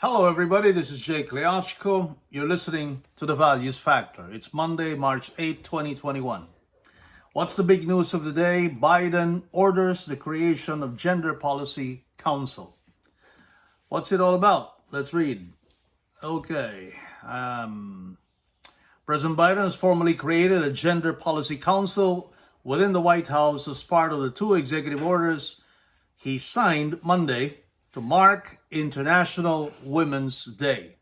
Hello, everybody. This is Jake Leochko. You're listening to The Values Factor. It's Monday, March 8, 2021. What's the big news of the day? Biden orders the creation of Gender Policy Council. What's it all about? Let's read. Okay. President Biden has formally created a Gender Policy Council within the White House as part of the two executive orders he signed Monday to mark International Women's Day.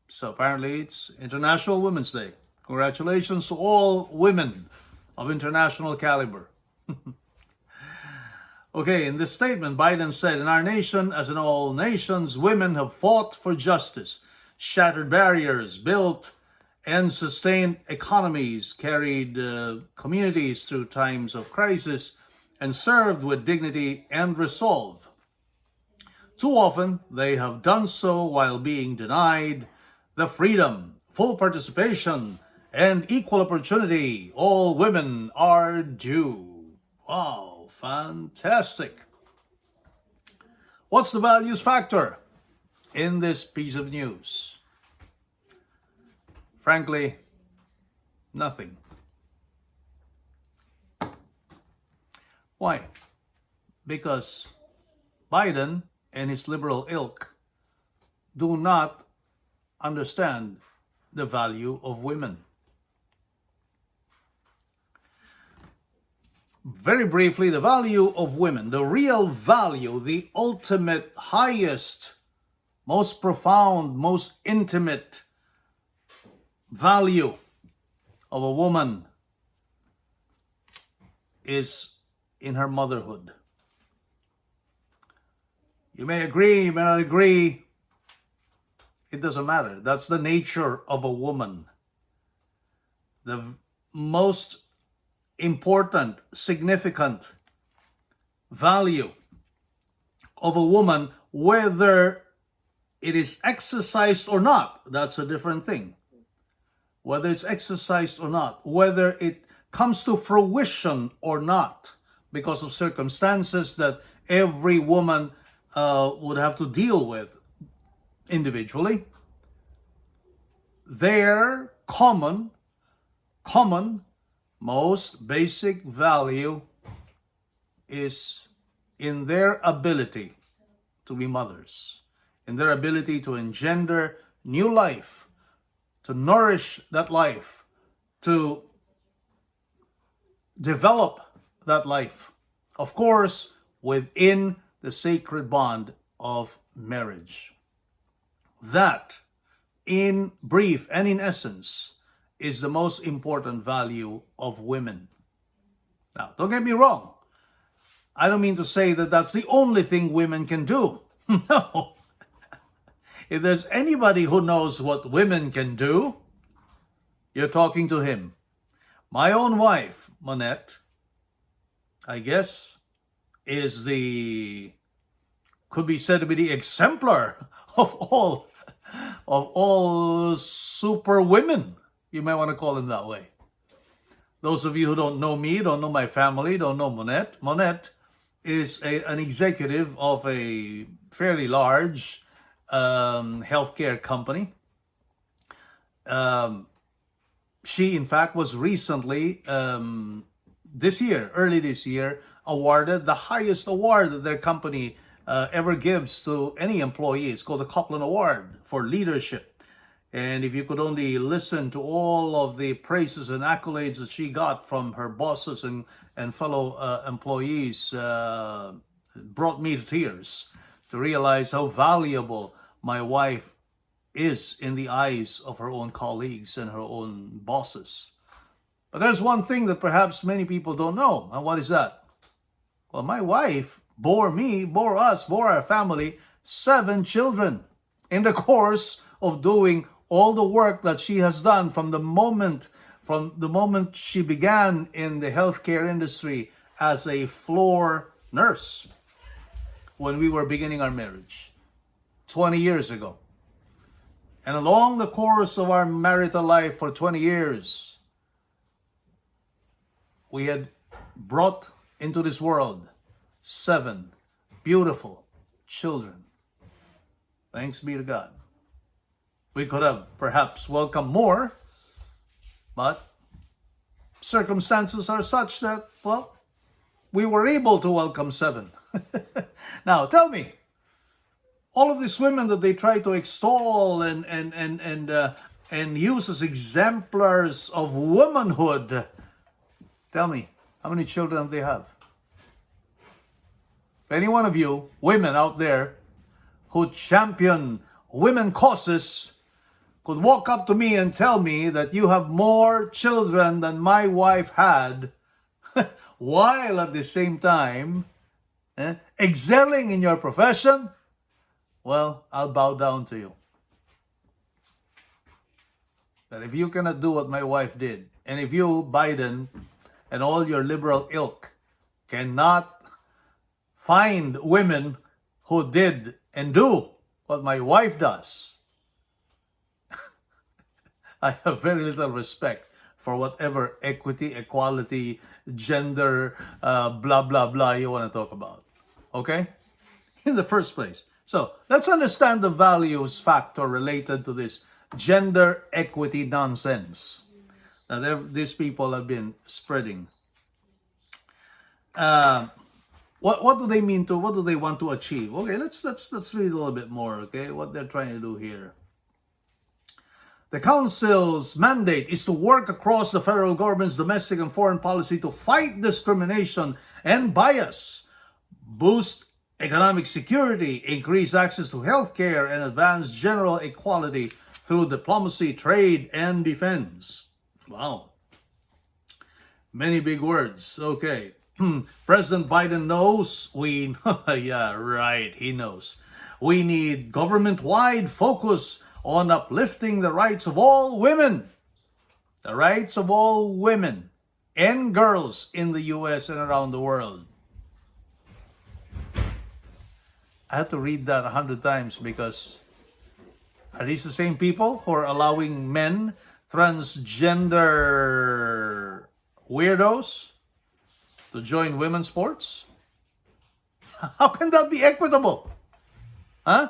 So apparently it's International Women's Day. Congratulations to all women of international caliber. Okay, in this statement, Biden said, "In our nation, as in all nations, women have fought for justice, shattered barriers, built and sustained economies, carried communities through times of crisis, and served with dignity and resolve. Too often, they have done so while being denied the freedom, full participation, and equal opportunity all women are due." Wow, fantastic. What's the values factor in this piece of news? Frankly, nothing. Why? Because Biden and his liberal ilk do not understand the value of women. Very briefly, the value of women, the real value, the ultimate, highest, most profound, most intimate value of a woman is in her motherhood. You may agree, you may not agree. It doesn't matter. That's the nature of a woman. The most important, significant value of a woman, whether it is exercised or not, that's a different thing. Whether it's exercised or not, whether it comes to fruition or not, because of circumstances that every woman would have to deal with individually. Their common, most basic value is in their ability to be mothers, in their ability to engender new life, to nourish that life, to develop that life. Of course, within the sacred bond of marriage. That, in brief and in essence, is the most important value of women. Now, don't get me wrong. I don't mean to say that that's the only thing women can do. No. If there's anybody who knows what women can do, you're talking to him. My own wife, Monette, I guess, could be said to be the exemplar of all super women. You might want to call them that way. Those of you who don't know me, don't know my family, don't know Monette. Monette is an executive of a fairly large healthcare company. She, in fact, was recently, early this year, awarded the highest award that their company ever gives to any employee. It's called the Copeland Award for leadership. And if you could only listen to all of the praises and accolades that she got from her bosses and fellow employees, brought me to tears to realize how valuable my wife is in the eyes of her own colleagues and her own bosses. But there's one thing that perhaps many people don't know. And what is that? Well, my wife bore our family 7 children in the course of doing all the work that she has done from the moment she began in the healthcare industry as a floor nurse when we were beginning our marriage 20 years ago. And along the course of our marital life for 20 years, we had brought into this world 7 beautiful children. Thanks be to God. We could have perhaps welcomed more, but circumstances are such that, well, we were able to welcome 7. Now, tell me, all of these women that they try to extol and use as exemplars of womanhood, tell me, how many children they have? If any one of you women out there who champion women causes could walk up to me and tell me that you have more children than my wife had, while at the same time excelling in your profession, well, I'll bow down to you. But if you cannot do what my wife did, and if you, Biden, and all your liberal ilk cannot find women who did and do what my wife does, I have very little respect for whatever equity, equality, gender, blah, blah, blah you want to talk about. Okay? In the first place. So, let's understand the values factor related to this gender equity nonsense that these people have been spreading. What do they mean to? What do they want to achieve? Okay, let's read a little bit more. Okay, what they're trying to do here. The Council's mandate is to work across the federal government's domestic and foreign policy to fight discrimination and bias, boost economic security, increase access to healthcare, and advance general equality through diplomacy, trade, and defense. Wow. Many big words. Okay. President Biden knows yeah, right, he knows. We need government-wide focus on uplifting the rights of all women. The rights of all women and girls in the U.S. and around the world. I had to read that 100 times because are these the same people who are allowing men, transgender weirdos, to join women's sports? How can that be equitable? Huh?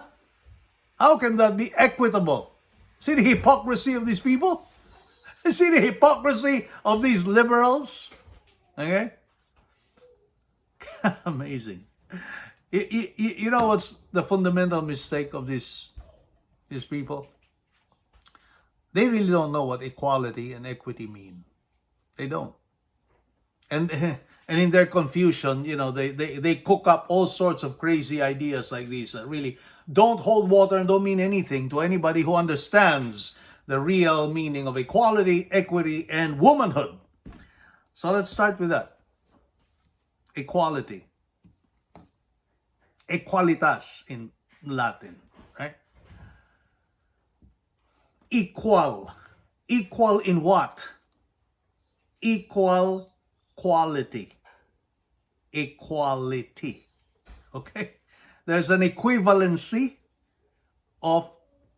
How can that be equitable? See the hypocrisy of these people? See the hypocrisy of these liberals? Okay? Amazing. You know what's the fundamental mistake of these people? They really don't know what equality and equity mean. They don't. And in their confusion, they cook up all sorts of crazy ideas like these that really don't hold water and don't mean anything to anybody who understands the real meaning of equality, equity, and womanhood. So let's start with that. Equality. Equalitas in Latin, right? Equal. Equal in what? Equal quality. Equality. Okay? There's an equivalency of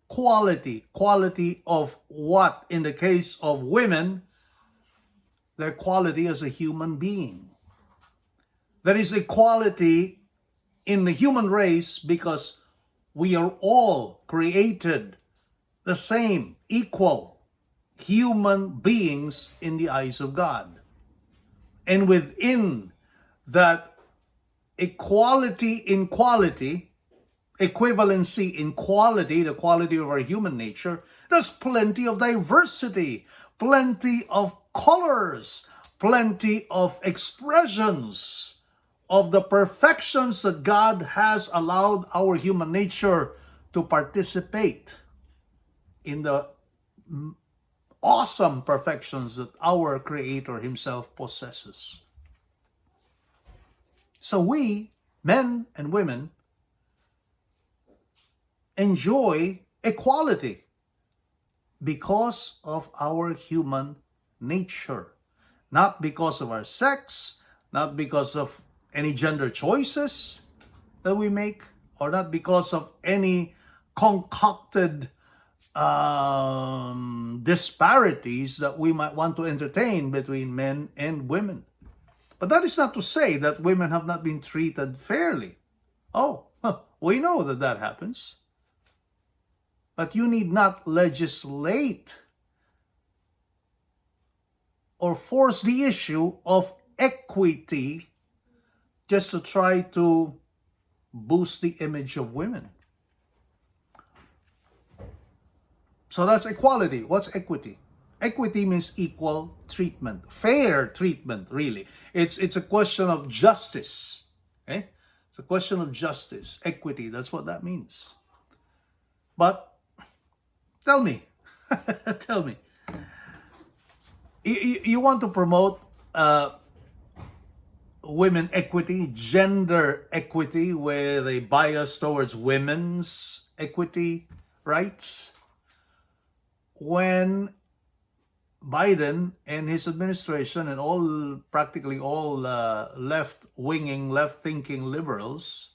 quality. Quality of what? In the case of women, their quality as a human being. There is equality in the human race because we are all created the same, equal human beings in the eyes of God. And within that equality in quality, equivalency in quality, the quality of our human nature, there's plenty of diversity, plenty of colors, plenty of expressions of the perfections that God has allowed our human nature to participate in, the awesome perfections that our Creator Himself possesses. So we, men and women, enjoy equality because of our human nature. Not because of our sex, not because of any gender choices that we make, or not because of any concocted disparities that we might want to entertain between men and women. But that is not to say that women have not been treated fairly. Oh, we know that happens. But you need not legislate or force the issue of equity just to try to boost the image of women. So that's equality. What's equity? Equity means equal treatment, fair treatment, really. It's a question of justice. Okay? It's a question of justice, equity. That's what that means. But tell me, tell me, you want to promote women equity, gender equity, with a bias towards women's equity rights, when Biden and his administration and practically all left-winging, left-thinking liberals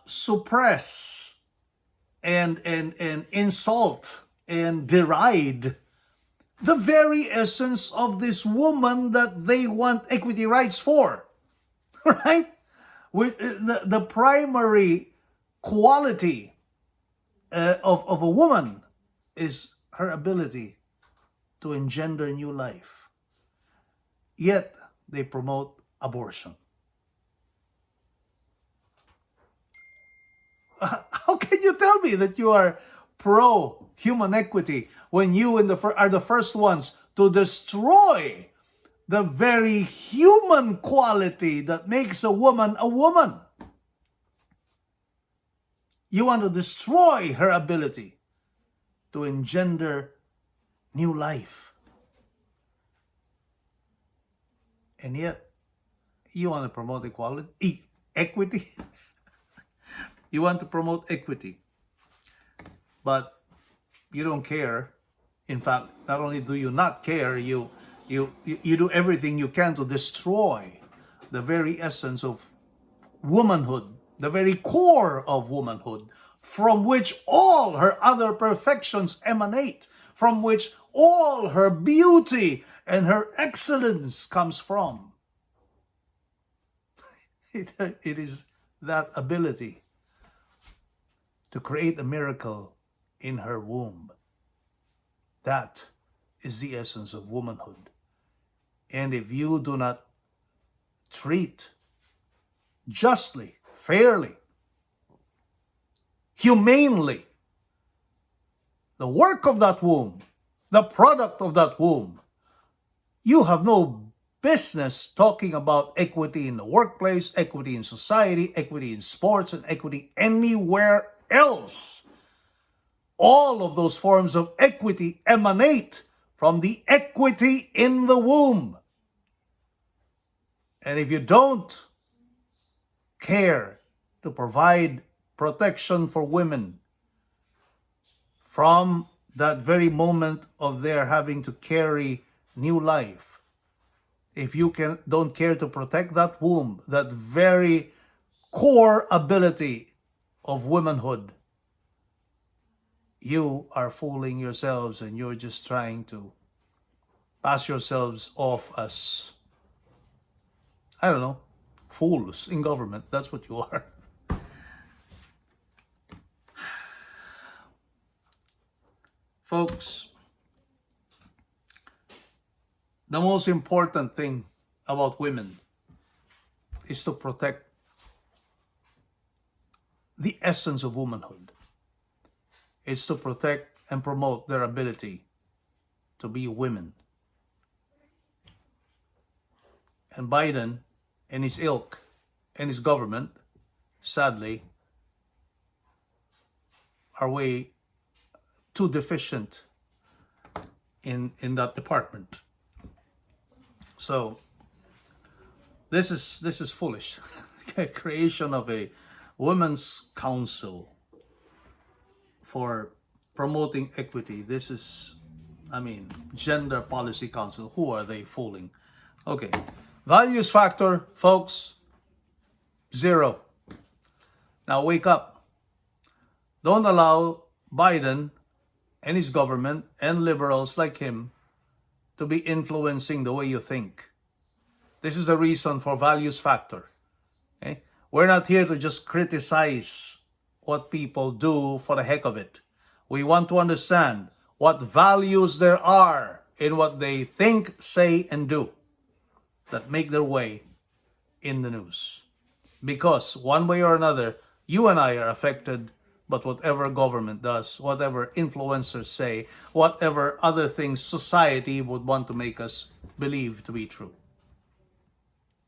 suppress and insult and deride the very essence of this woman that they want equity rights for, right? With the primary quality of a woman is her ability to engender new life. Yet they promote abortion. How can you tell me that you are pro human equity when you are the first ones to destroy the very human quality that makes a woman a woman? You want to destroy her ability to engender new life. And yet, you want to promote equity? You want to promote equity, but you don't care. In fact, not only do you not care, you do everything you can to destroy the very essence of womanhood, the very core of womanhood, from which all her other perfections emanate, from which all her beauty and her excellence comes from. It is that ability to create a miracle in her womb. That is the essence of womanhood. And if you do not treat justly, fairly, humanely, the work of that womb, the product of that womb, you have no business talking about equity in the workplace, equity in society, equity in sports, and equity anywhere else. All of those forms of equity emanate from the equity in the womb. And if you don't care to provide protection for women from that very moment of their having to carry new life, if you don't care to protect that womb, that very core ability of womanhood, you are fooling yourselves, and you're just trying to pass yourselves off as, I don't know, fools in government. That's what you are. Folks, the most important thing about women is to protect the essence of womanhood. It's to protect and promote their ability to be women. And Biden and his ilk and his government, sadly, are way too deficient in that department. So this is foolish. Creation of a women's council for promoting equity. This is, gender policy council. Who are they fooling? Okay. Values factor, folks, 0. Now wake up. Don't allow Biden and his government and liberals like him to be influencing the way you think. This is the reason for values factor. Okay? We're not here to just criticize what people do for the heck of it. We want to understand what values there are in what they think, say, and do that make their way in the news. Because one way or another, you and I are affected, but whatever government does, whatever influencers say, whatever other things society would want to make us believe to be true.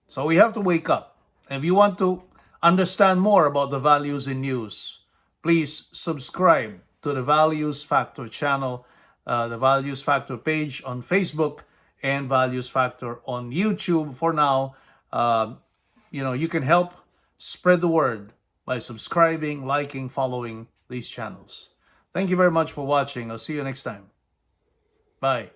So we have to wake up. If you want to understand more about the values in news, please subscribe to the Values Factor channel, the Values Factor page on Facebook, and Values Factor on YouTube. For now, you can help spread the word by subscribing, liking, following these channels. Thank you very much for watching. I'll see you next time. Bye.